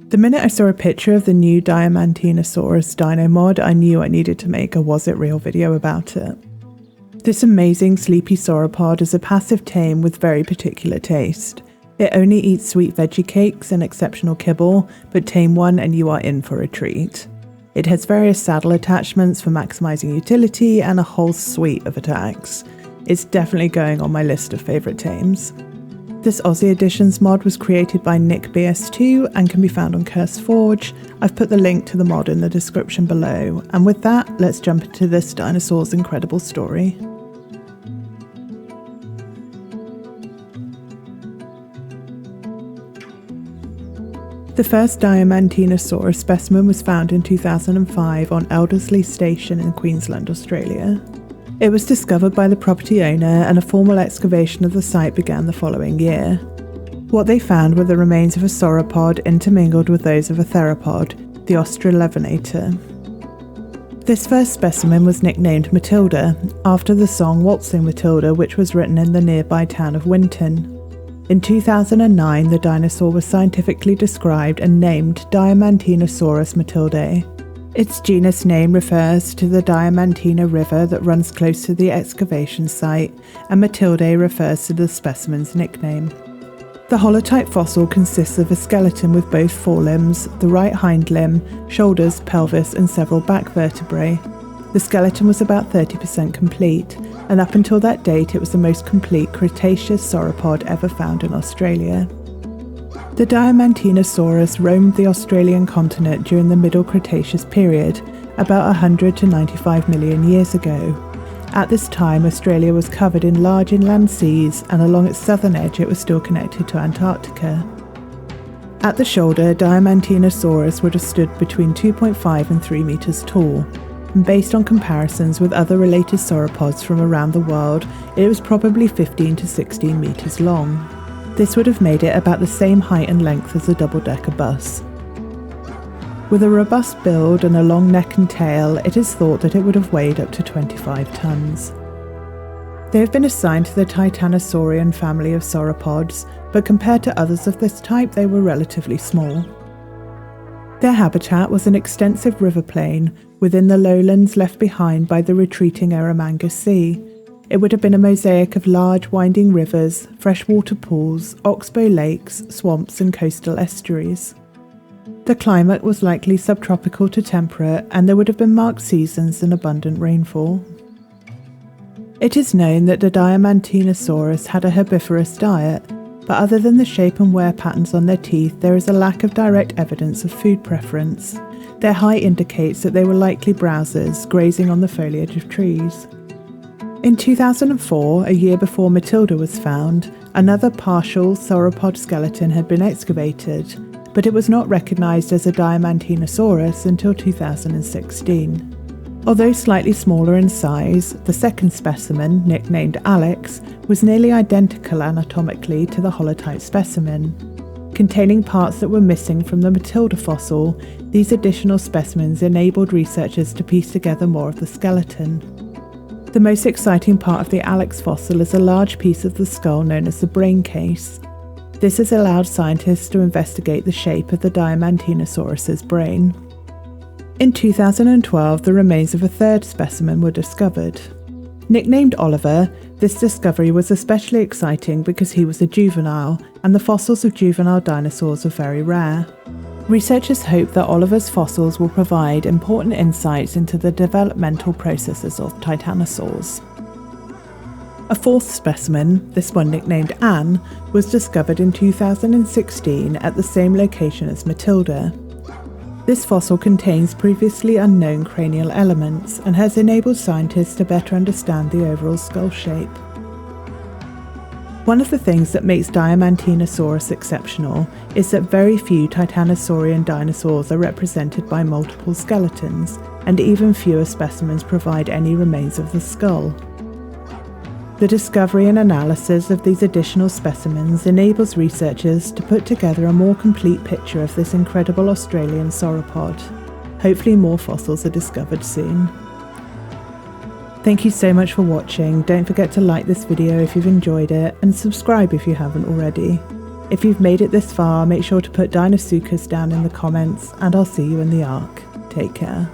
The minute I saw a picture of the new Diamantinasaurus Dino mod, I knew I needed to make a Was It Real video about it. This amazing sleepy sauropod is a passive tame with very particular taste. It only eats sweet veggie cakes and exceptional kibble, but tame one and you are in for a treat. It has various saddle attachments for maximising utility and a whole suite of attacks. It's definitely going on my list of favourite tames. This Aussie Additions mod was created by Nicknamean and can be found on CurseForge. I've put the link to the mod in the description below. And with that, let's jump into this dinosaur's incredible story. The first Diamantinasaurus specimen was found in 2005 on Elderslie Station in Queensland, Australia. It was discovered by the property owner and a formal excavation of the site began the following year. What they found were the remains of a sauropod intermingled with those of a theropod, the Australorhynchator. This first specimen was nicknamed Matilda, after the song Waltzing Matilda, which was written in the nearby town of Winton. In 2009, the dinosaur was scientifically described and named Diamantinasaurus matildae. Its genus name refers to the Diamantina River that runs close to the excavation site, and Matildae refers to the specimen's nickname. The holotype fossil consists of a skeleton with both forelimbs, the right hind limb, shoulders, pelvis, and several back vertebrae. The skeleton was about 30% complete, and up until that date it was the most complete Cretaceous sauropod ever found in Australia. The Diamantinasaurus roamed the Australian continent during the Middle Cretaceous period, about 100 to 95 million years ago. At this time, Australia was covered in large inland seas, and along its southern edge it was still connected to Antarctica. At the shoulder, Diamantinasaurus would have stood between 2.5 and 3 metres tall, and based on comparisons with other related sauropods from around the world, it was probably 15 to 16 metres long. This would have made it about the same height and length as a double-decker bus. With a robust build and a long neck and tail, it is thought that it would have weighed up to 25 tons. They have been assigned to the Titanosaurian family of sauropods, but compared to others of this type, they were relatively small. Their habitat was an extensive river plain within the lowlands left behind by the retreating Eromanga Sea. It would have been a mosaic of large winding rivers, freshwater pools, oxbow lakes, swamps and coastal estuaries. The climate was likely subtropical to temperate, and there would have been marked seasons and abundant rainfall. It is known that the Diamantinasaurus had a herbivorous diet, but other than the shape and wear patterns on their teeth, there is a lack of direct evidence of food preference. Their height indicates that they were likely browsers, grazing on the foliage of trees. In 2004, a year before Matilda was found, another partial sauropod skeleton had been excavated, but it was not recognised as a Diamantinasaurus until 2016. Although slightly smaller in size, the second specimen, nicknamed Alex, was nearly identical anatomically to the holotype specimen. Containing parts that were missing from the Matilda fossil, these additional specimens enabled researchers to piece together more of the skeleton. The most exciting part of the Alex fossil is a large piece of the skull known as the brain case. This has allowed scientists to investigate the shape of the Diamantinasaurus's brain. In 2012, the remains of a third specimen were discovered. Nicknamed Oliver, this discovery was especially exciting because he was a juvenile, and the fossils of juvenile dinosaurs are very rare. Researchers hope that Oliver's fossils will provide important insights into the developmental processes of titanosaurs. A fourth specimen, this one nicknamed Anne, was discovered in 2016 at the same location as Matilda. This fossil contains previously unknown cranial elements and has enabled scientists to better understand the overall skull shape. One of the things that makes Diamantinasaurus exceptional is that very few titanosaurian dinosaurs are represented by multiple skeletons, and even fewer specimens provide any remains of the skull. The discovery and analysis of these additional specimens enables researchers to put together a more complete picture of this incredible Australian sauropod. Hopefully more fossils are discovered soon. Thank you so much for watching. Don't forget to like this video if you've enjoyed it, and subscribe if you haven't already. If you've made it this far, make sure to put Dinosaurs down in the comments, and I'll see you in the ARK. Take care.